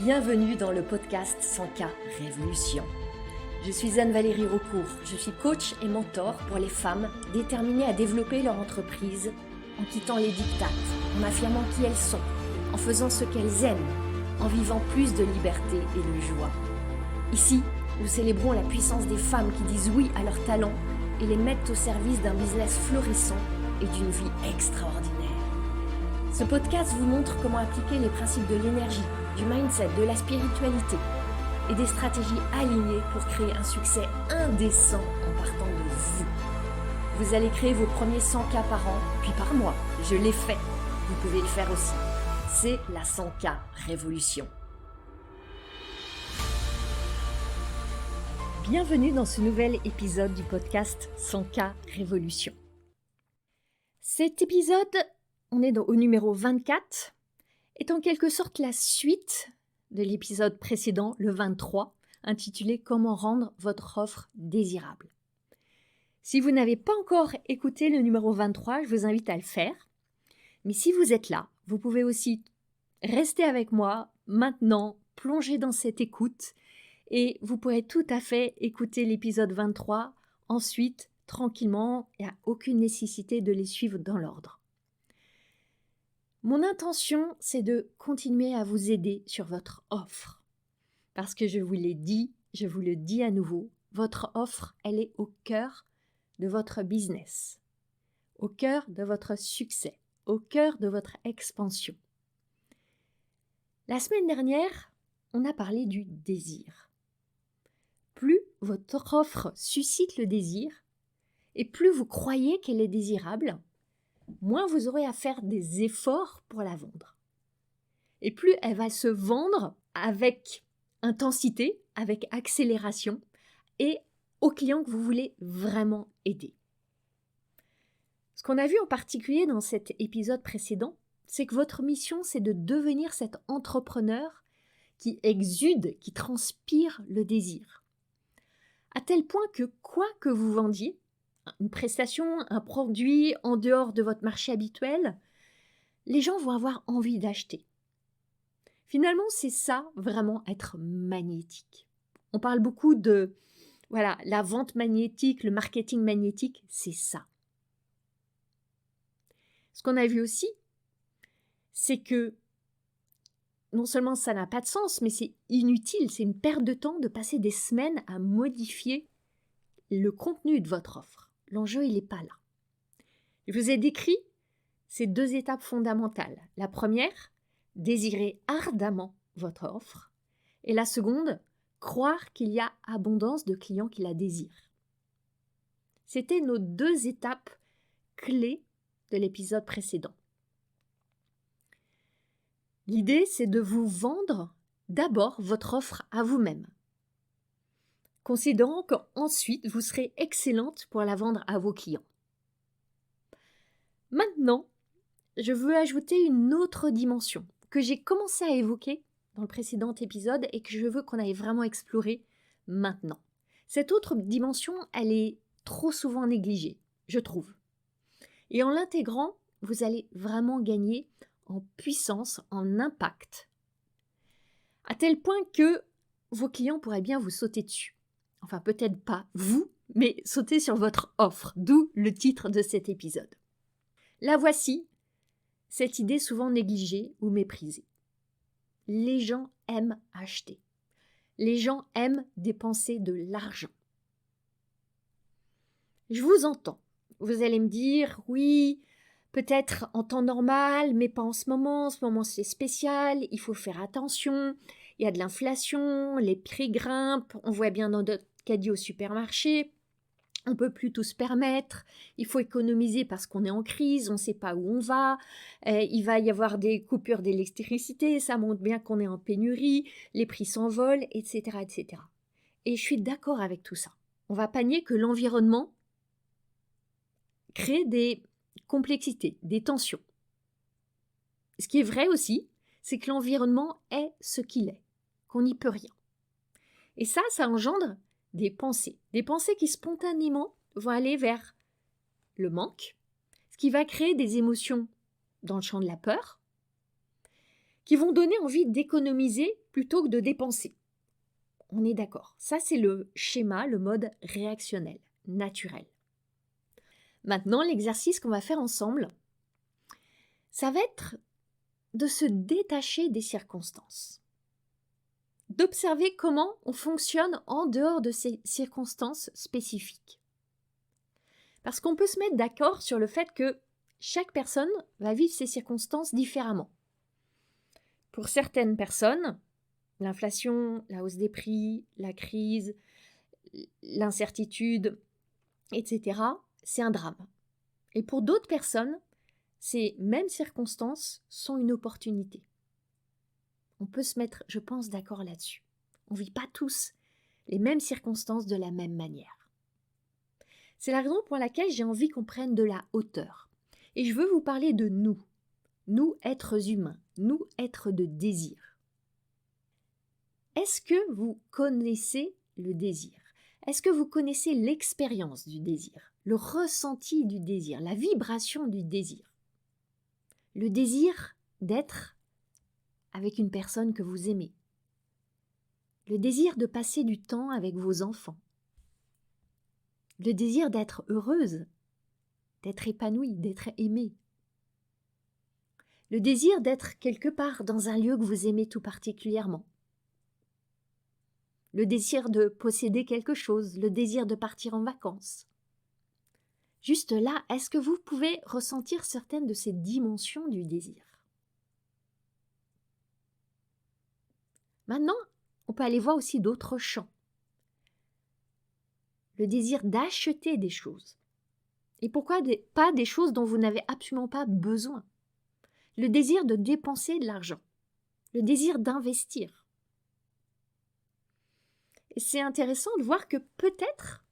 Bienvenue dans le podcast 100K Révolution. Je suis Anne-Valérie Raucourt, je suis coach et mentor pour les femmes déterminées à développer leur entreprise en quittant les diktats, en affirmant qui elles sont, en faisant ce qu'elles aiment, en vivant plus de liberté et de joie. Ici, nous célébrons la puissance des femmes qui disent oui à leurs talents et les mettent au service d'un business florissant et d'une vie extraordinaire. Ce podcast vous montre comment appliquer les principes de l'énergie, du mindset, de la spiritualité et des stratégies alignées pour créer un succès indécent en partant de vous. Vous allez créer vos premiers 100K par an, puis par mois. Je l'ai fait. Vous pouvez le faire aussi. C'est la 100K Révolution. Bienvenue dans ce nouvel épisode du podcast 100K Révolution. Cet épisode, on est au numéro 24, est en quelque sorte la suite de l'épisode précédent, le 23, intitulé « Comment rendre votre offre désirable ». Si vous n'avez pas encore écouté le numéro 23, je vous invite à le faire. Mais si vous êtes là, vous pouvez aussi rester avec moi maintenant, plonger dans cette écoute et vous pourrez tout à fait écouter l'épisode 23 ensuite, tranquillement. Il n'y a aucune nécessité de les suivre dans l'ordre. Mon intention, c'est de continuer à vous aider sur votre offre. Parce que je vous l'ai dit, je vous le dis à nouveau, votre offre, elle est au cœur de votre business, au cœur de votre succès, au cœur de votre expansion. La semaine dernière, on a parlé du désir. Plus votre offre suscite le désir, et plus vous croyez qu'elle est désirable, moins vous aurez à faire des efforts pour la vendre. Et plus elle va se vendre avec intensité, avec accélération et aux clients que vous voulez vraiment aider. Ce qu'on a vu en particulier dans cet épisode précédent, c'est que votre mission, c'est de devenir cet entrepreneur qui exude, qui transpire le désir. À tel point que quoi que vous vendiez, une prestation, un produit en dehors de votre marché habituel, les gens vont avoir envie d'acheter. Finalement, c'est ça, vraiment, être magnétique. On parle beaucoup de, la vente magnétique, le marketing magnétique, c'est ça. Ce qu'on a vu aussi, c'est que non seulement ça n'a pas de sens, mais c'est inutile, c'est une perte de temps de passer des semaines à modifier le contenu de votre offre. L'enjeu, il n'est pas là. Je vous ai décrit ces deux étapes fondamentales. La première, désirer ardemment votre offre. Et la seconde, croire qu'il y a abondance de clients qui la désirent. C'était nos deux étapes clés de l'épisode précédent. L'idée, c'est de vous vendre d'abord votre offre à vous-même, considérant qu'ensuite, vous serez excellente pour la vendre à vos clients. Maintenant, je veux ajouter une autre dimension que j'ai commencé à évoquer dans le précédent épisode et que je veux qu'on aille vraiment explorer maintenant. Cette autre dimension, elle est trop souvent négligée, je trouve. Et en l'intégrant, vous allez vraiment gagner en puissance, en impact, à tel point que vos clients pourraient bien vous sauter dessus. Enfin, peut-être pas vous, mais sauter sur votre offre, d'où le titre de cet épisode. La voici, cette idée souvent négligée ou méprisée. Les gens aiment acheter. Les gens aiment dépenser de l'argent. Je vous entends. Vous allez me dire, oui, peut-être en temps normal, mais pas en ce moment. En ce moment, c'est spécial, il faut faire attention. Il y a de l'inflation, les prix grimpent, on voit bien dans notre caddie au supermarché. On ne peut plus tout se permettre, il faut économiser parce qu'on est en crise, on ne sait pas où on va, il va y avoir des coupures d'électricité, ça montre bien qu'on est en pénurie, les prix s'envolent, etc., etc. Et je suis d'accord avec tout ça. On va pas nier que l'environnement crée des complexités, des tensions. Ce qui est vrai aussi, c'est que l'environnement est ce qu'il est, qu'on n'y peut rien. Et ça engendre des pensées qui spontanément vont aller vers le manque, ce qui va créer des émotions dans le champ de la peur, qui vont donner envie d'économiser plutôt que de dépenser. On est d'accord. Ça, c'est le schéma, le mode réactionnel, naturel. Maintenant, l'exercice qu'on va faire ensemble, ça va être de se détacher des circonstances, d'observer comment on fonctionne en dehors de ces circonstances spécifiques. Parce qu'on peut se mettre d'accord sur le fait que chaque personne va vivre ces circonstances différemment. Pour certaines personnes, l'inflation, la hausse des prix, la crise, l'incertitude, etc., c'est un drame. Et pour d'autres personnes, ces mêmes circonstances sont une opportunité. On peut se mettre, je pense, d'accord là-dessus. On ne vit pas tous les mêmes circonstances de la même manière. C'est la raison pour laquelle j'ai envie qu'on prenne de la hauteur. Et je veux vous parler de nous êtres humains, nous êtres de désir. Est-ce que vous connaissez le désir? Est-ce que vous connaissez l'expérience du désir, le ressenti du désir, la vibration du désir? Le désir d'être avec une personne que vous aimez. Le désir de passer du temps avec vos enfants. Le désir d'être heureuse, d'être épanouie, d'être aimée. Le désir d'être quelque part dans un lieu que vous aimez tout particulièrement. Le désir de posséder quelque chose, le désir de partir en vacances. Juste là, est-ce que vous pouvez ressentir certaines de ces dimensions du désir? Maintenant, on peut aller voir aussi d'autres champs. Le désir d'acheter des choses. Et pourquoi pas des choses dont vous n'avez absolument pas besoin? Le désir de dépenser de l'argent. Le désir d'investir. Et c'est intéressant de voir que peut-être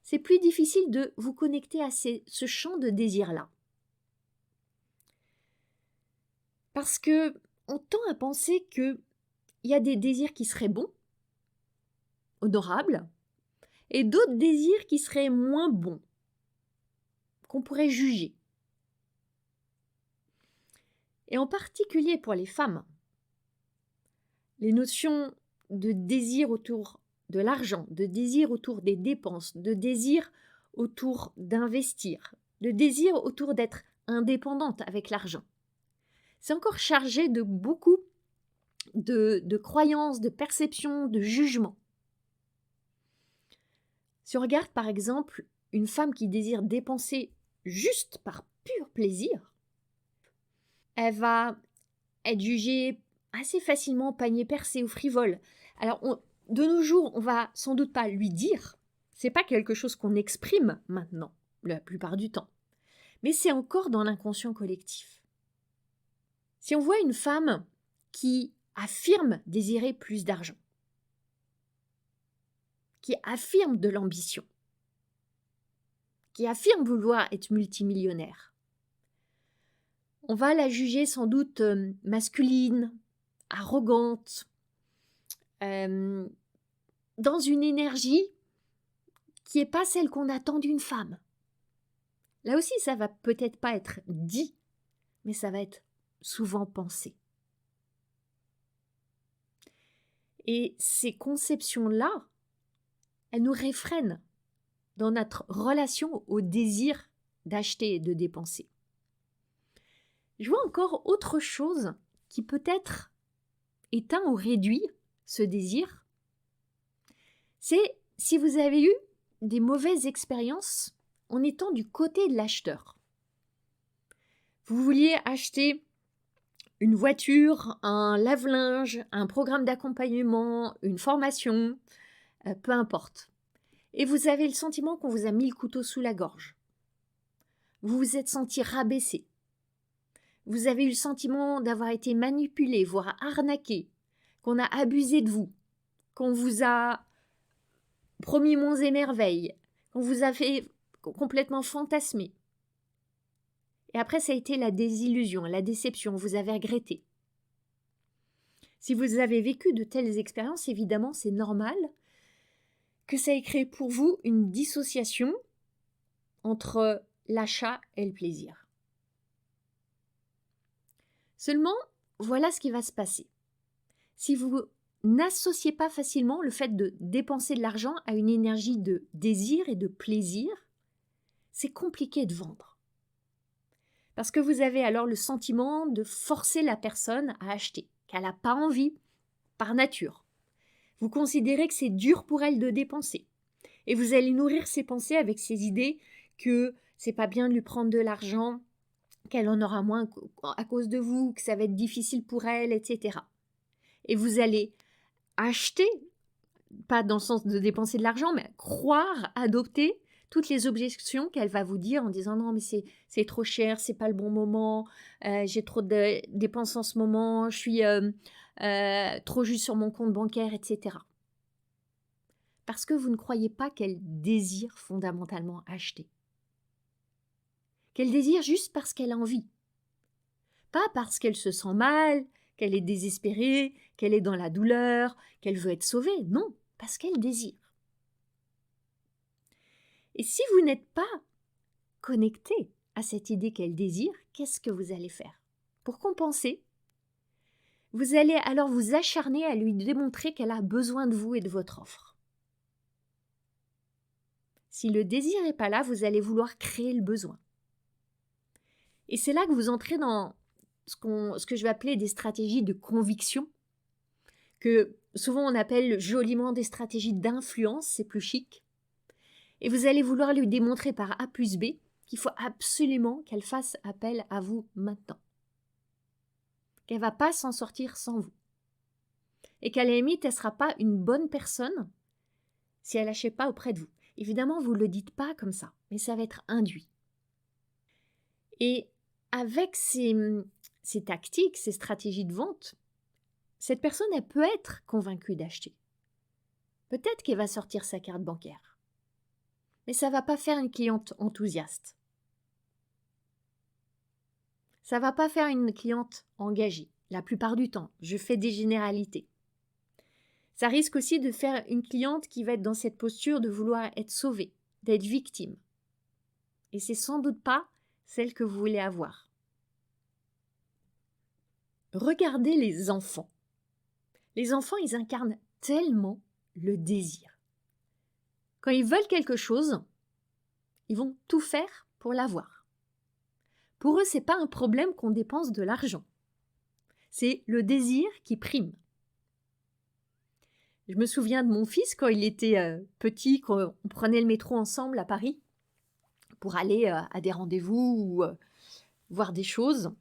c'est plus difficile de vous connecter à ce champ de désir-là. Parce que on tend à penser qu'il y a des désirs qui seraient bons, honorables, et d'autres désirs qui seraient moins bons, qu'on pourrait juger. Et en particulier pour les femmes, les notions de désir autour de l'argent, de désir autour des dépenses, de désir autour d'investir, de désir autour d'être indépendante avec l'argent. C'est encore chargé de beaucoup de croyances, de perceptions, de jugements. Si on regarde par exemple une femme qui désire dépenser juste par pur plaisir, elle va être jugée assez facilement panier percé ou frivole. Alors, de nos jours, on va sans doute pas lui dire, c'est pas quelque chose qu'on exprime maintenant, la plupart du temps, mais c'est encore dans l'inconscient collectif. Si on voit une femme qui affirme désirer plus d'argent, qui affirme de l'ambition, qui affirme vouloir être multimillionnaire, on va la juger sans doute masculine, arrogante, dans une énergie qui n'est pas celle qu'on attend d'une femme. Là aussi, ça va peut-être pas être dit, mais ça va être souvent pensé. Et ces conceptions-là, elles nous réfrènent dans notre relation au désir d'acheter et de dépenser. Je vois encore autre chose qui peut-être éteint ou réduit ce désir. C'est si vous avez eu des mauvaises expériences en étant du côté de l'acheteur. Vous vouliez acheter une voiture, un lave-linge, un programme d'accompagnement, une formation, peu importe. Et vous avez le sentiment qu'on vous a mis le couteau sous la gorge. Vous vous êtes senti rabaissé. Vous avez eu le sentiment d'avoir été manipulé, voire arnaqué, qu'on a abusé de vous, qu'on vous a promis monts et merveilles, qu'on vous a fait complètement fantasmer. Et après, ça a été la désillusion, la déception, vous avez regretté. Si vous avez vécu de telles expériences, évidemment, c'est normal que ça ait créé pour vous une dissociation entre l'achat et le plaisir. Seulement, voilà ce qui va se passer. Si vous n'associez pas facilement le fait de dépenser de l'argent à une énergie de désir et de plaisir, c'est compliqué de vendre. Parce que vous avez alors le sentiment de forcer la personne à acheter, qu'elle n'a pas envie par nature. Vous considérez que c'est dur pour elle de dépenser. Et vous allez nourrir ses pensées avec ces idées que c'est pas bien de lui prendre de l'argent, qu'elle en aura moins à cause de vous, que ça va être difficile pour elle, etc. Et vous allez acheter, pas dans le sens de dépenser de l'argent, mais croire, adopter toutes les objections qu'elle va vous dire en disant non mais c'est trop cher, c'est pas le bon moment, j'ai trop de dépenses en ce moment, je suis trop juste sur mon compte bancaire, etc. Parce que vous ne croyez pas qu'elle désire fondamentalement acheter. Qu'elle désire juste parce qu'elle a envie. Pas parce qu'elle se sent mal, qu'elle est désespérée, qu'elle est dans la douleur, qu'elle veut être sauvée. Non, parce qu'elle désire. Et si vous n'êtes pas connecté à cette idée qu'elle désire, qu'est-ce que vous allez faire? Pour compenser, vous allez alors vous acharner à lui démontrer qu'elle a besoin de vous et de votre offre. Si le désir n'est pas là, vous allez vouloir créer le besoin. Et c'est là que vous entrez dans ce que je vais appeler des stratégies de conviction, que souvent on appelle joliment des stratégies d'influence, c'est plus chic. Et vous allez vouloir lui démontrer par A plus B qu'il faut absolument qu'elle fasse appel à vous maintenant. Qu'elle ne va pas s'en sortir sans vous. Et qu'à la limite, elle ne sera pas une bonne personne si elle n'achète pas auprès de vous. Évidemment, vous ne le dites pas comme ça, mais ça va être induit. Et avec ces tactiques, ces stratégies de vente, cette personne, elle peut être convaincue d'acheter. Peut-être qu'elle va sortir sa carte bancaire. Mais ça ne va pas faire une cliente enthousiaste. Ça ne va pas faire une cliente engagée. La plupart du temps, je fais des généralités. Ça risque aussi de faire une cliente qui va être dans cette posture de vouloir être sauvée, d'être victime. Et c'est sans doute pas celle que vous voulez avoir. Regardez les enfants. Les enfants, ils incarnent tellement le désir. Quand ils veulent quelque chose, ils vont tout faire pour l'avoir. Pour eux, ce n'est pas un problème qu'on dépense de l'argent. C'est le désir qui prime. Je me souviens de mon fils quand il était petit, quand on prenait le métro ensemble à Paris pour aller à des rendez-vous ou voir des choses.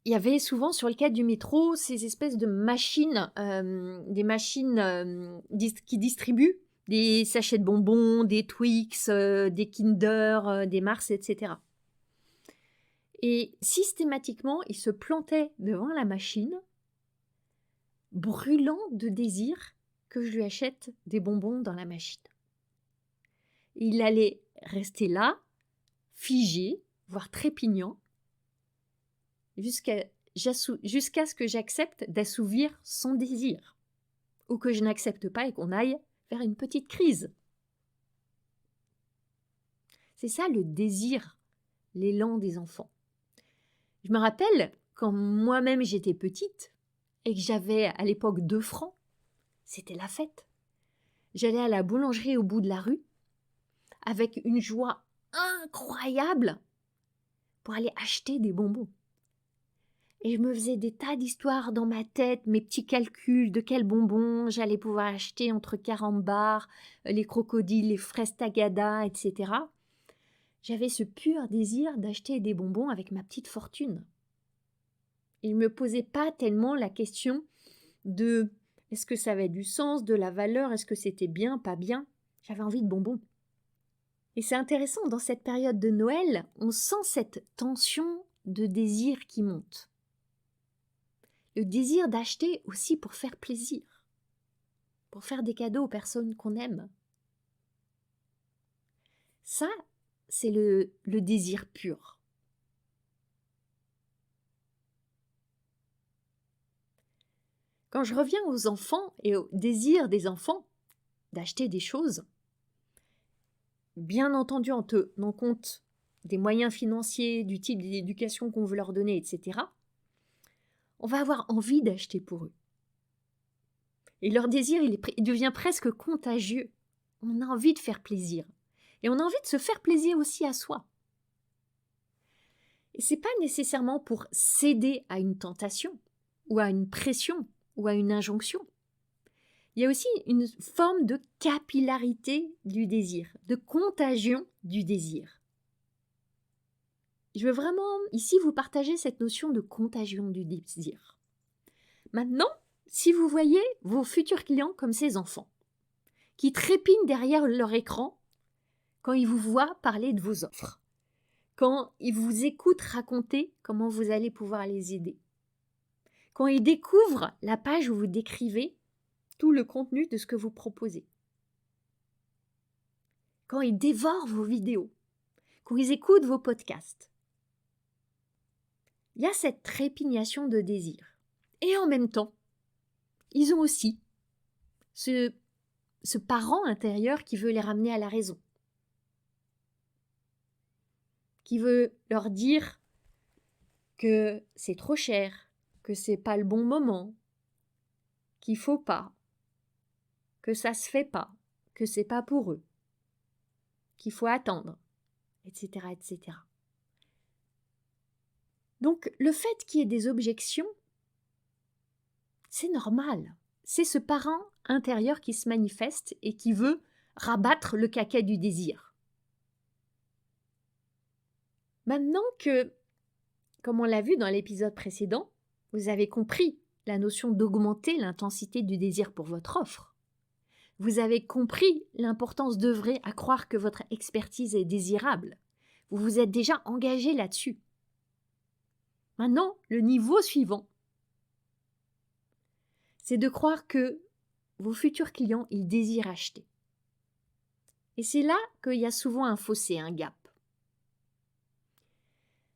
Il y avait souvent sur le quai du métro ces espèces de machines, des machines qui distribuent des sachets de bonbons, des Twix, des Kinder, des Mars, etc. Et systématiquement, il se plantait devant la machine, brûlant de désir que je lui achète des bonbons dans la machine. Il allait rester là, figé, voire trépignant, jusqu'à ce que j'accepte d'assouvir son désir, ou que je n'accepte pas et qu'on aille vers une petite crise. C'est ça le désir, l'élan des enfants. Je me rappelle, quand moi-même j'étais petite, et que j'avais à l'époque 2 francs, c'était la fête. J'allais à la boulangerie au bout de la rue, avec une joie incroyable, pour aller acheter des bonbons. Et je me faisais des tas d'histoires dans ma tête, mes petits calculs de quels bonbons j'allais pouvoir acheter entre carambars, les crocodiles, les fraises tagada, etc. J'avais ce pur désir d'acheter des bonbons avec ma petite fortune. Il ne me posait pas tellement la question de est-ce que ça avait du sens, de la valeur, est-ce que c'était bien, pas bien. J'avais envie de bonbons. Et c'est intéressant, dans cette période de Noël, on sent cette tension de désir qui monte. Le désir d'acheter aussi pour faire plaisir, pour faire des cadeaux aux personnes qu'on aime. Ça, c'est le désir pur. Quand je reviens aux enfants et au désir des enfants d'acheter des choses, bien entendu en tenant compte des moyens financiers, du type d'éducation qu'on veut leur donner, etc., on va avoir envie d'acheter pour eux. Et leur désir, il devient presque contagieux. On a envie de faire plaisir. Et on a envie de se faire plaisir aussi à soi. Et ce n'est pas nécessairement pour céder à une tentation, ou à une pression, ou à une injonction. Il y a aussi une forme de capillarité du désir, de contagion du désir. Je veux vraiment ici vous partager cette notion de contagion du désir. Maintenant, si vous voyez vos futurs clients comme ces enfants, qui trépignent derrière leur écran quand ils vous voient parler de vos offres, quand ils vous écoutent raconter comment vous allez pouvoir les aider, quand ils découvrent la page où vous décrivez tout le contenu de ce que vous proposez, quand ils dévorent vos vidéos, quand ils écoutent vos podcasts, il y a cette trépignation de désir. Et en même temps, ils ont aussi ce parent intérieur qui veut les ramener à la raison, qui veut leur dire que c'est trop cher, que c'est pas le bon moment, qu'il faut pas, que ça se fait pas, que c'est pas pour eux, qu'il faut attendre, etc., etc. Donc, le fait qu'il y ait des objections, c'est normal. C'est ce parent intérieur qui se manifeste et qui veut rabattre le caquet du désir. Maintenant que, comme on l'a vu dans l'épisode précédent, vous avez compris la notion d'augmenter l'intensité du désir pour votre offre. Vous avez compris l'importance d'œuvrer à croire que votre expertise est désirable. Vous vous êtes déjà engagé là-dessus. Maintenant, le niveau suivant, c'est de croire que vos futurs clients, ils désirent acheter. Et c'est là qu'il y a souvent un fossé, un gap.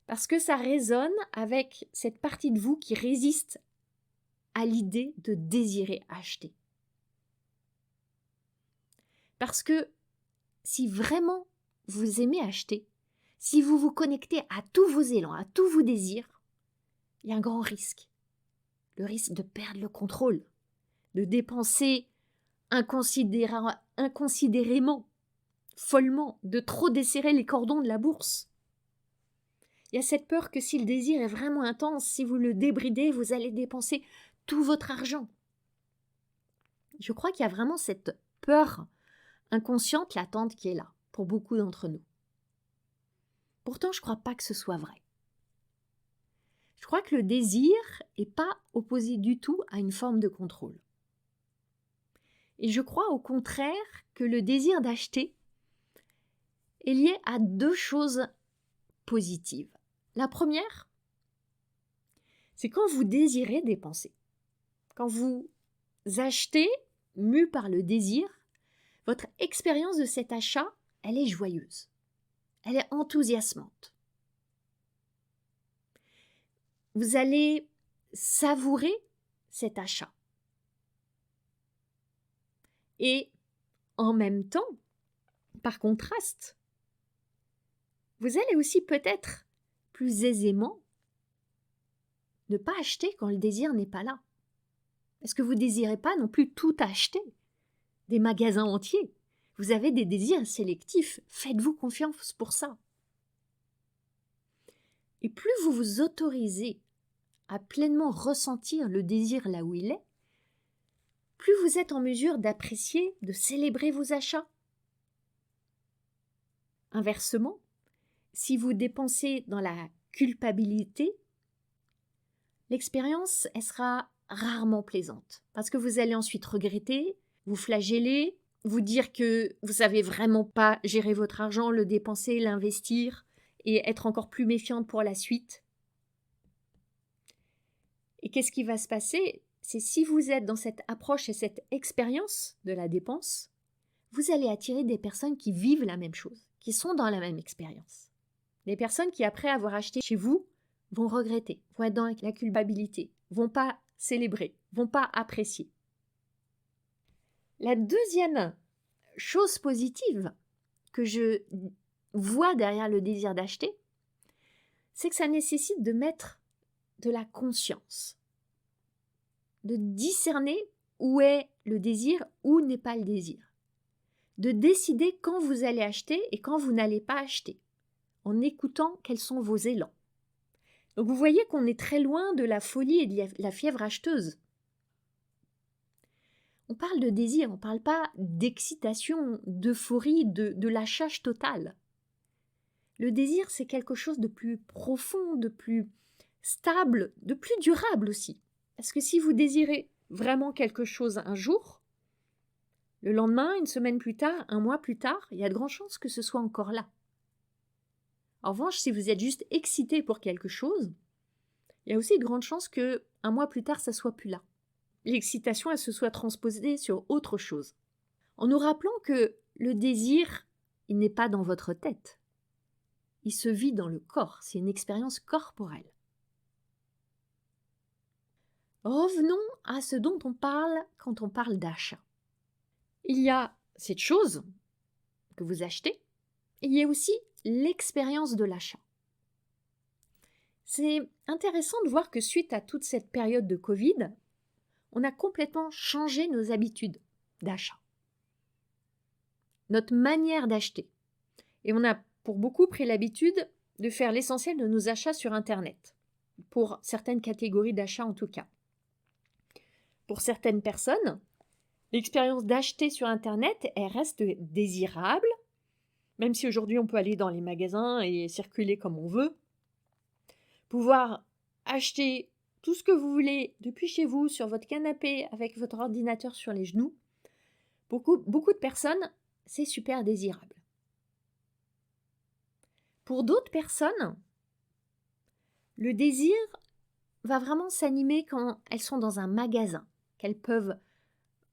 Parce que ça résonne avec cette partie de vous qui résiste à l'idée de désirer acheter. Parce que si vraiment vous aimez acheter, si vous vous connectez à tous vos élans, à tous vos désirs, il y a un grand risque. Le risque de perdre le contrôle, de dépenser inconsidérément, follement, de trop desserrer les cordons de la bourse. Il y a cette peur que si le désir est vraiment intense, si vous le débridez, vous allez dépenser tout votre argent. Je crois qu'il y a vraiment cette peur inconsciente, latente qui est là, pour beaucoup d'entre nous. Pourtant, je ne crois pas que ce soit vrai. Je crois que le désir n'est pas opposé du tout à une forme de contrôle. Et je crois au contraire que le désir d'acheter est lié à deux choses positives. La première, c'est quand vous désirez dépenser. Quand vous achetez, mu par le désir, votre expérience de cet achat, elle est joyeuse. Elle est enthousiasmante. Vous allez savourer cet achat. Et en même temps, par contraste, vous allez aussi peut-être plus aisément ne pas acheter quand le désir n'est pas là. Parce que vous ne désirez pas non plus tout acheter, des magasins entiers. Vous avez des désirs sélectifs, faites-vous confiance pour ça. Et plus vous vous autorisez à pleinement ressentir le désir là où il est, plus vous êtes en mesure d'apprécier, de célébrer vos achats. Inversement, si vous dépensez dans la culpabilité, l'expérience, elle sera rarement plaisante. Parce que vous allez ensuite regretter, vous flageller, vous dire que vous ne savez vraiment pas gérer votre argent, le dépenser, l'investir et être encore plus méfiante pour la suite. Et qu'est-ce qui va se passer? C'est si vous êtes dans cette approche et cette expérience de la dépense, vous allez attirer des personnes qui vivent la même chose, qui sont dans la même expérience. Des personnes qui, après avoir acheté chez vous, vont regretter, vont être dans la culpabilité, vont pas célébrer, vont pas apprécier. La deuxième chose positive que je vois derrière le désir d'acheter, c'est que ça nécessite de mettre de la conscience. de discerner où est le désir, où n'est pas le désir. De décider quand vous allez acheter et quand vous n'allez pas acheter, en écoutant quels sont vos élans. Donc vous voyez qu'on est très loin de la folie et de la fièvre acheteuse. On parle de désir, on ne parle pas d'excitation, d'euphorie, de lâchage total. Le désir, c'est quelque chose de plus profond, de plus stable, de plus durable aussi. Parce que si vous désirez vraiment quelque chose un jour, le lendemain, une semaine plus tard, un mois plus tard, il y a de grandes chances que ce soit encore là. En revanche, si vous êtes juste excité pour quelque chose, il y a aussi de grandes chances qu'un mois plus tard, ça ne soit plus là. L'excitation, elle se soit transposée sur autre chose. En nous rappelant que le désir, il n'est pas dans votre tête. Il se vit dans le corps, c'est une expérience corporelle. Revenons à ce dont on parle quand on parle d'achat. Il y a cette chose que vous achetez, et il y a aussi l'expérience de l'achat. C'est intéressant de voir que suite à toute cette période de Covid, on a complètement changé nos habitudes d'achat, notre manière d'acheter. Et on a pour beaucoup pris l'habitude de faire l'essentiel de nos achats sur Internet, pour certaines catégories d'achats en tout cas. Pour certaines personnes, l'expérience d'acheter sur Internet, elle reste désirable, même si aujourd'hui on peut aller dans les magasins et circuler comme on veut. Pouvoir acheter tout ce que vous voulez depuis chez vous, sur votre canapé, avec votre ordinateur sur les genoux, beaucoup de personnes, c'est super désirable. Pour d'autres personnes, le désir va vraiment s'animer quand elles sont dans un magasin, qu'elles peuvent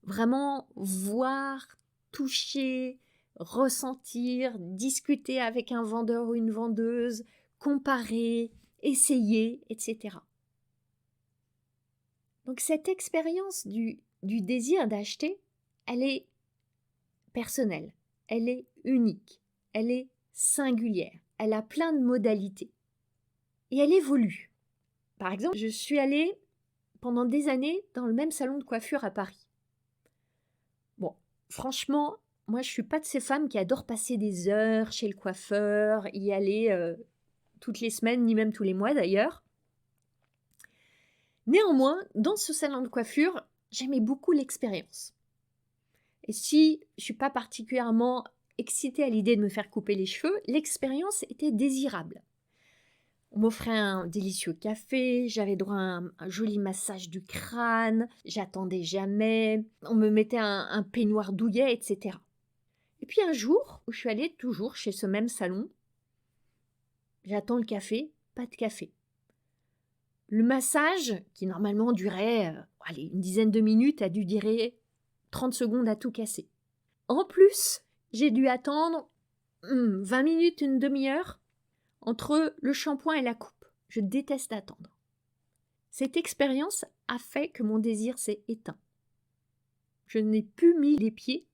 vraiment voir, toucher, ressentir, discuter avec un vendeur ou une vendeuse, comparer, essayer, etc. Donc cette expérience du désir d'acheter, elle est personnelle, elle est unique, elle est singulière, elle a plein de modalités et elle évolue. Par exemple, je suis allée pendant des années dans le même salon de coiffure à Paris. Bon, franchement, moi je ne suis pas de ces femmes qui adorent passer des heures chez le coiffeur, y aller toutes les semaines, ni même tous les mois d'ailleurs. Néanmoins, dans ce salon de coiffure, j'aimais beaucoup l'expérience. Et si je ne suis pas particulièrement excitée à l'idée de me faire couper les cheveux, l'expérience était désirable. On m'offrait un délicieux café, j'avais droit à un joli massage du crâne, j'attendais jamais, on me mettait un peignoir douillet, etc. Et puis un jour, où je suis allée toujours chez ce même salon, j'attends le café, pas de café. Le massage, qui normalement durait une dizaine de minutes, a dû durer 30 secondes à tout casser. En plus, j'ai dû attendre 20 minutes, une demi-heure, entre le shampoing et la coupe. Je déteste attendre. Cette expérience a fait que mon désir s'est éteint. Je n'ai plus mis les pieds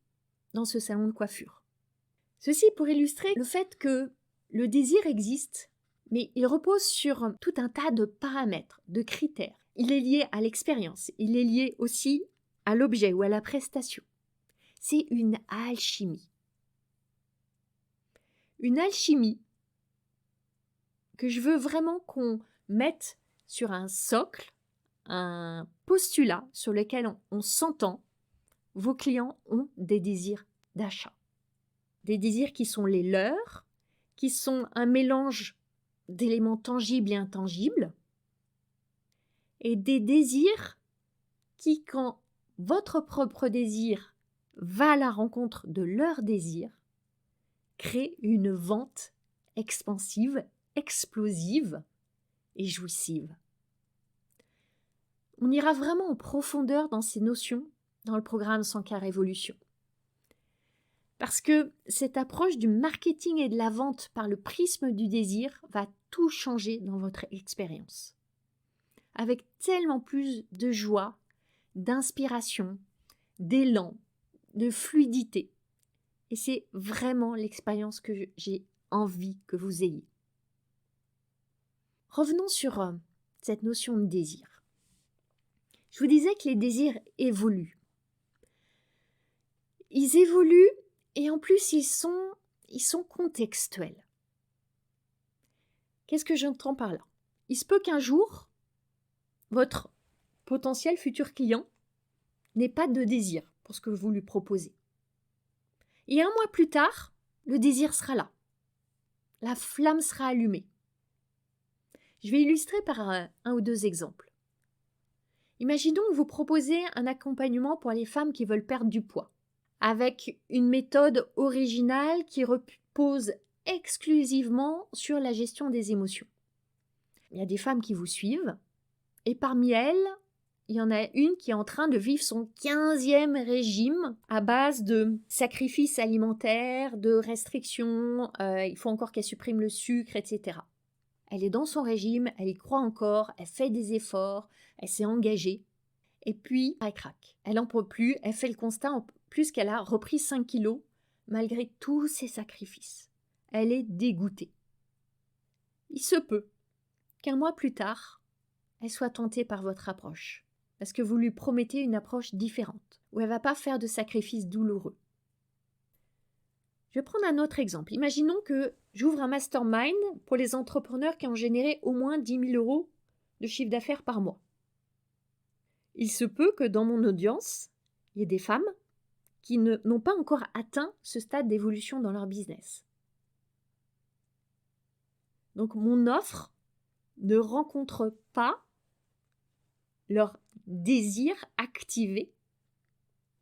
dans ce salon de coiffure. Ceci pour illustrer le fait que le désir existe, mais il repose sur tout un tas de paramètres, de critères. Il est lié à l'expérience, il est lié aussi à l'objet ou à la prestation. C'est une alchimie. Une alchimie que je veux vraiment qu'on mette sur un socle, un postulat sur lequel on s'entend. Vos clients ont des désirs d'achat. Des désirs qui sont les leurs, qui sont un mélange d'éléments tangibles et intangibles, et des désirs qui, quand votre propre désir va à la rencontre de leur désir, créent une vente expansive, explosive et jouissive. On ira vraiment en profondeur dans ces notions dans le programme 100K Révolution. Parce que cette approche du marketing et de la vente par le prisme du désir va tout changer dans votre expérience. Avec tellement plus de joie, d'inspiration, d'élan, de fluidité. Et c'est vraiment l'expérience que j'ai envie que vous ayez. Revenons sur cette notion de désir. Je vous disais que les désirs évoluent. Ils évoluent et en plus ils sont contextuels. Qu'est-ce que j'entends par là? Il se peut qu'un jour, votre potentiel futur client n'ait pas de désir pour ce que vous lui proposez. Et un mois plus tard, le désir sera là. La flamme sera allumée. Je vais illustrer par un ou deux exemples. Imaginons que vous proposez un accompagnement pour les femmes qui veulent perdre du poids, avec une méthode originale qui repose exclusivement sur la gestion des émotions. Il y a des femmes qui vous suivent, et parmi elles, il y en a une qui est en train de vivre son 15e régime à base de sacrifices alimentaires, de restrictions, il faut encore qu'elle supprime le sucre, etc. Elle est dans son régime, elle y croit encore, elle fait des efforts, elle s'est engagée. Et puis, elle craque. Elle n'en peut plus, elle fait le constat en plus qu'elle a repris 5 kilos malgré tous ses sacrifices. Elle est dégoûtée. Il se peut qu'un mois plus tard, elle soit tentée par votre approche, parce que vous lui promettez une approche différente, où elle ne va pas faire de sacrifices douloureux. Je vais prendre un autre exemple. Imaginons que j'ouvre un mastermind pour les entrepreneurs qui ont généré au moins 10 000 € de chiffre d'affaires par mois. Il se peut que dans mon audience, il y ait des femmes qui n'ont pas encore atteint ce stade d'évolution dans leur business. Donc mon offre ne rencontre pas leur désir activé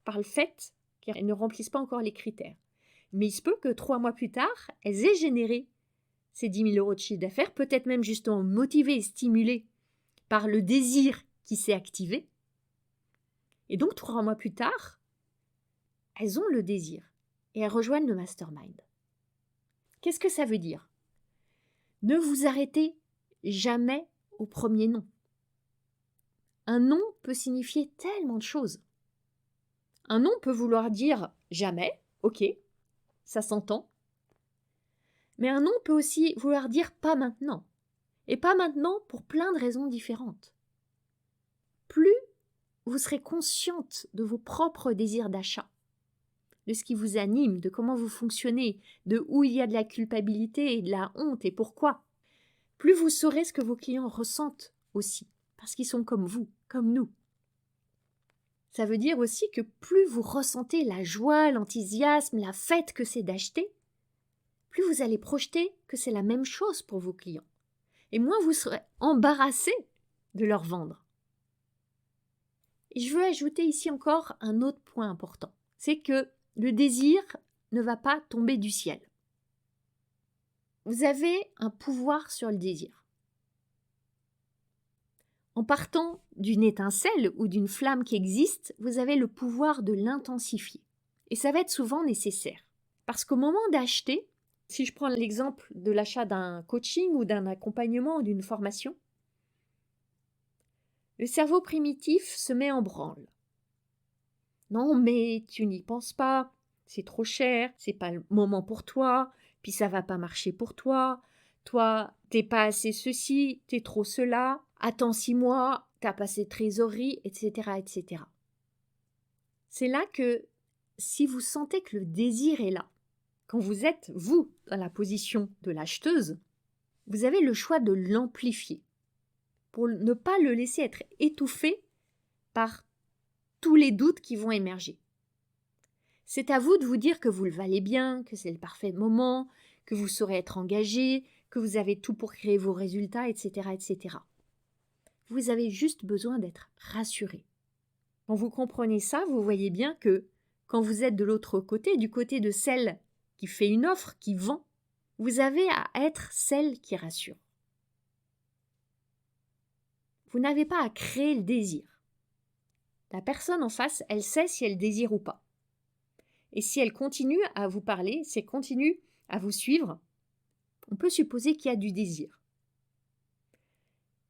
par le fait qu'elles ne remplissent pas encore les critères. Mais il se peut que 3 mois plus tard, elles aient généré ces 10 000 € de chiffre d'affaires, peut-être même justement motivées et stimulées par le désir qui s'est activé. Et donc 3 mois plus tard, elles ont le désir et elles rejoignent le mastermind. Qu'est-ce que ça veut dire? Ne vous arrêtez jamais au premier non. Un non peut signifier tellement de choses. Un non peut vouloir dire jamais, ok, ça s'entend. Mais un non peut aussi vouloir dire pas maintenant. Et pas maintenant pour plein de raisons différentes. Plus vous serez consciente de vos propres désirs d'achat, de ce qui vous anime, de comment vous fonctionnez, de où il y a de la culpabilité et de la honte et pourquoi, plus vous saurez ce que vos clients ressentent aussi, parce qu'ils sont comme vous, comme nous. Ça veut dire aussi que plus vous ressentez la joie, l'enthousiasme, la fête que c'est d'acheter, plus vous allez projeter que c'est la même chose pour vos clients. Et moins vous serez embarrassé de leur vendre. Et je veux ajouter ici encore un autre point important. C'est que le désir ne va pas tomber du ciel. Vous avez un pouvoir sur le désir. En partant d'une étincelle ou d'une flamme qui existe, vous avez le pouvoir de l'intensifier. Et ça va être souvent nécessaire. Parce qu'au moment d'acheter, si je prends l'exemple de l'achat d'un coaching ou d'un accompagnement ou d'une formation, le cerveau primitif se met en branle. Non, mais tu n'y penses pas, c'est trop cher, c'est pas le moment pour toi, puis ça va pas marcher pour toi, t'es pas assez ceci, t'es trop cela, attends 6 mois, t'as pas assez de trésorerie, etc., etc. C'est là que, si vous sentez que le désir est là, quand vous êtes, vous, dans la position de l'acheteuse, vous avez le choix de l'amplifier pour ne pas le laisser être étouffé par tous les doutes qui vont émerger. C'est à vous de vous dire que vous le valez bien, que c'est le parfait moment, que vous saurez être engagé, que vous avez tout pour créer vos résultats, etc., etc. Vous avez juste besoin d'être rassuré. Quand vous comprenez ça, vous voyez bien que quand vous êtes de l'autre côté, du côté de celle qui fait une offre, qui vend, vous avez à être celle qui rassure. Vous n'avez pas à créer le désir. La personne en face, elle sait si elle désire ou pas. Et si elle continue à vous parler, si elle continue à vous suivre, on peut supposer qu'il y a du désir.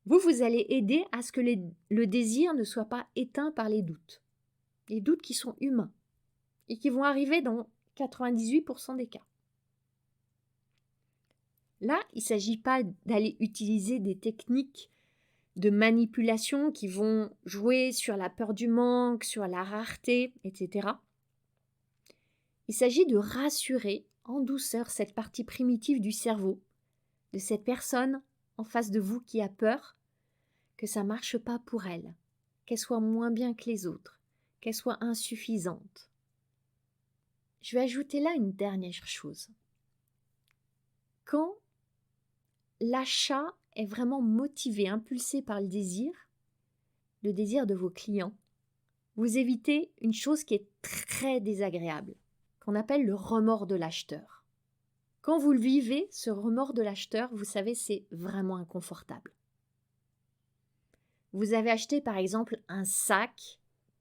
Vous allez aider à ce que le désir ne soit pas éteint par les doutes. Les doutes qui sont humains et qui vont arriver dans 98% des cas. Là, il ne s'agit pas d'aller utiliser des techniques de manipulation qui vont jouer sur la peur du manque, sur la rareté, etc. Il s'agit de rassurer en douceur cette partie primitive du cerveau, de cette personne en face de vous qui a peur que ça ne marche pas pour elle, qu'elle soit moins bien que les autres, qu'elle soit insuffisante. Je vais ajouter là une dernière chose. Quand l'achat est vraiment motivé, impulsé par le désir de vos clients, vous évitez une chose qui est très désagréable, qu'on appelle le remords de l'acheteur. Quand vous le vivez, ce remords de l'acheteur, vous savez, c'est vraiment inconfortable. Vous avez acheté par exemple un sac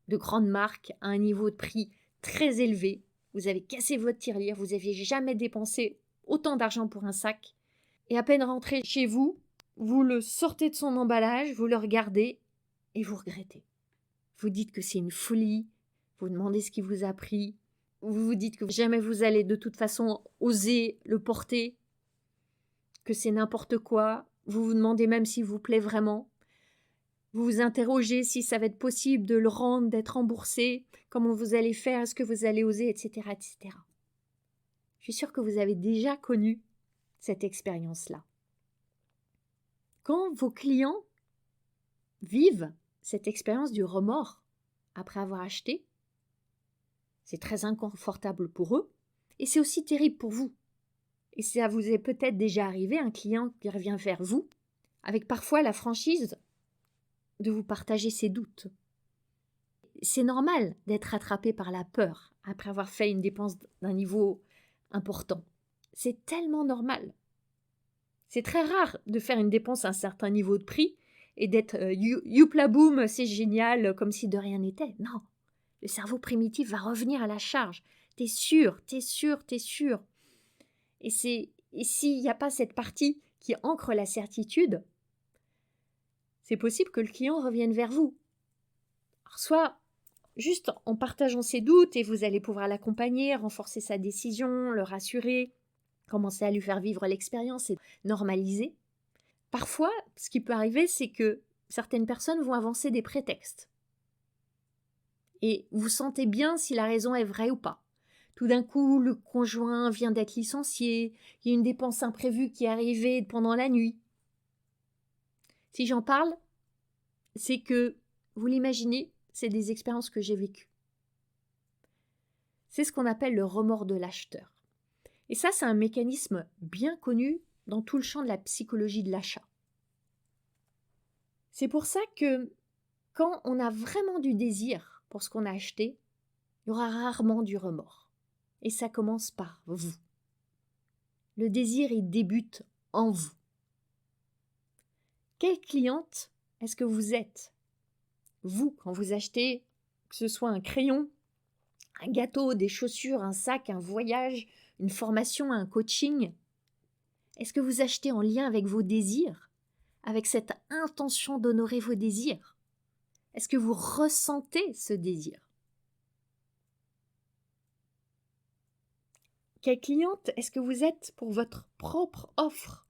de grande marque à un niveau de prix très élevé, vous avez cassé votre tirelire, vous n'aviez jamais dépensé autant d'argent pour un sac, et à peine rentré chez vous, vous le sortez de son emballage, vous le regardez et vous regrettez. Vous dites que c'est une folie, vous demandez ce qui vous a pris, vous vous dites que jamais vous allez de toute façon oser le porter, que c'est n'importe quoi, vous vous demandez même s'il vous plaît vraiment, vous vous interrogez si ça va être possible de le rendre, d'être remboursé, comment vous allez faire, est-ce que vous allez oser, etc., etc. Je suis sûre que vous avez déjà connu cette expérience-là. Quand vos clients vivent cette expérience du remords après avoir acheté, c'est très inconfortable pour eux et c'est aussi terrible pour vous. Et ça vous est peut-être déjà arrivé, un client qui revient vers vous, avec parfois la franchise de vous partager ses doutes. C'est normal d'être attrapé par la peur après avoir fait une dépense d'un niveau important. C'est tellement normal. C'est très rare de faire une dépense à un certain niveau de prix et d'être youpla boum, c'est génial, comme si de rien n'était. Non, le cerveau primitif va revenir à la charge. T'es sûr, t'es sûr, t'es sûr. Et s'il n'y a pas cette partie qui ancre la certitude, c'est possible que le client revienne vers vous. Alors, soit juste en partageant ses doutes et vous allez pouvoir l'accompagner, renforcer sa décision, le rassurer, commencer à lui faire vivre l'expérience et normaliser. Parfois, ce qui peut arriver, c'est que certaines personnes vont avancer des prétextes. Et vous sentez bien si la raison est vraie ou pas. Tout d'un coup, le conjoint vient d'être licencié, il y a une dépense imprévue qui est arrivée pendant la nuit. Si j'en parle, c'est que, vous l'imaginez, c'est des expériences que j'ai vécues. C'est ce qu'on appelle le remords de l'acheteur. Et ça, c'est un mécanisme bien connu dans tout le champ de la psychologie de l'achat. C'est pour ça que quand on a vraiment du désir pour ce qu'on a acheté, il y aura rarement du remords. Et ça commence par vous. Le désir, il débute en vous. Quelle cliente est-ce que vous êtes? Vous, quand vous achetez, que ce soit un crayon, un gâteau, des chaussures, un sac, un voyage, une formation, un coaching, est-ce que vous achetez en lien avec vos désirs, avec cette intention d'honorer vos désirs? Est-ce que vous ressentez ce désir? Quelle cliente est-ce que vous êtes pour votre propre offre?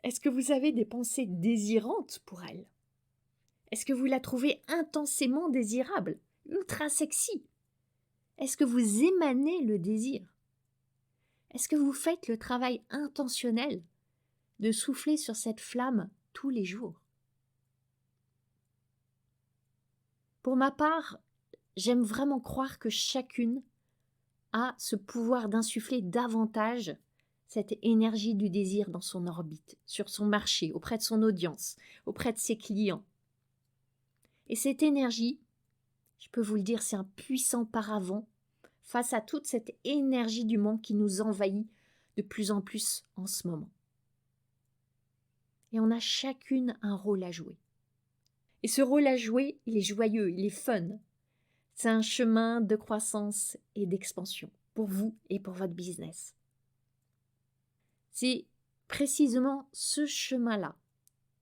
Est-ce que vous avez des pensées désirantes pour elle? Est-ce que vous la trouvez intensément désirable, ultra sexy? Est-ce que vous émanez le désir? Est-ce que vous faites le travail intentionnel de souffler sur cette flamme tous les jours? Pour ma part, j'aime vraiment croire que chacune a ce pouvoir d'insuffler davantage cette énergie du désir dans son orbite, sur son marché, auprès de son audience, auprès de ses clients. Et cette énergie, je peux vous le dire, c'est un puissant paravent face à toute cette énergie du manque qui nous envahit de plus en plus en ce moment. Et on a chacune un rôle à jouer. Et ce rôle à jouer, il est joyeux, il est fun. C'est un chemin de croissance et d'expansion pour vous et pour votre business. C'est précisément ce chemin-là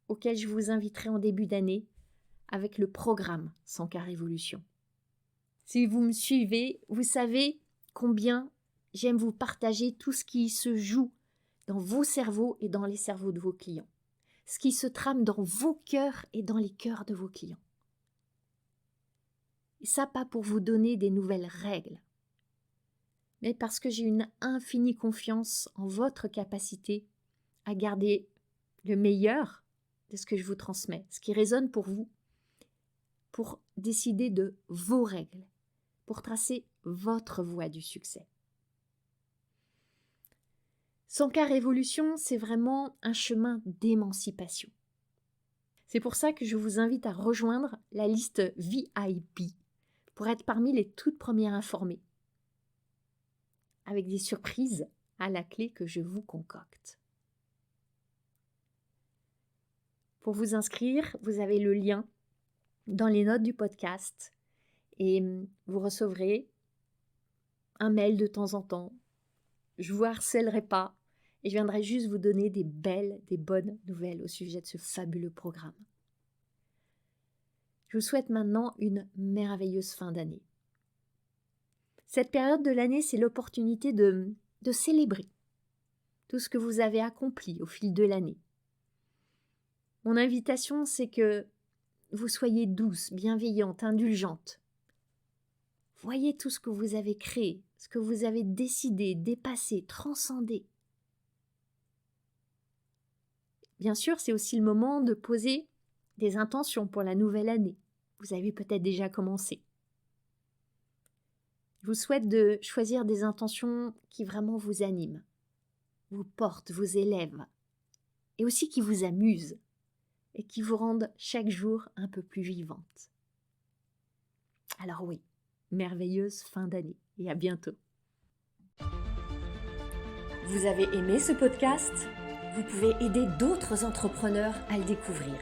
auquel je vous inviterai en début d'année avec le programme 100K Révolution. Si vous me suivez, vous savez combien j'aime vous partager tout ce qui se joue dans vos cerveaux et dans les cerveaux de vos clients. ce qui se trame dans vos cœurs et dans les cœurs de vos clients. Et ça, pas pour vous donner des nouvelles règles, mais parce que j'ai une infinie confiance en votre capacité à garder le meilleur de ce que je vous transmets, ce qui résonne pour vous, pour décider de vos règles, pour tracer votre voie du succès. 100K Révolution, c'est vraiment un chemin d'émancipation. C'est pour ça que je vous invite à rejoindre la liste VIP pour être parmi les toutes premières informées, avec des surprises à la clé que je vous concocte. Pour vous inscrire, vous avez le lien dans les notes du podcast et vous recevrez un mail de temps en temps. Je ne vous harcèlerai pas et je viendrai juste vous donner des bonnes nouvelles au sujet de ce fabuleux programme. Je vous souhaite maintenant une merveilleuse fin d'année. Cette période de l'année, c'est l'opportunité de célébrer tout ce que vous avez accompli au fil de l'année. Mon invitation, c'est que vous soyez douce, bienveillante, indulgente. Voyez tout ce que vous avez créé, ce que vous avez décidé, dépassé, transcendé. Bien sûr, c'est aussi le moment de poser des intentions pour la nouvelle année. Vous avez peut-être déjà commencé. Je vous souhaite de choisir des intentions qui vraiment vous animent, vous portent, vous élèvent, et aussi qui vous amusent, et qui vous rendent chaque jour un peu plus vivante. Alors oui, merveilleuse fin d'année, et à bientôt. Vous avez aimé ce podcast ? Vous pouvez aider d'autres entrepreneurs à le découvrir.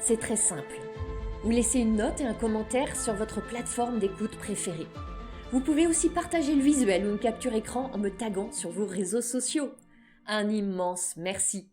C'est très simple. Vous laissez une note et un commentaire sur votre plateforme d'écoute préférée. Vous pouvez aussi partager le visuel ou une capture écran en me taguant sur vos réseaux sociaux. Un immense merci.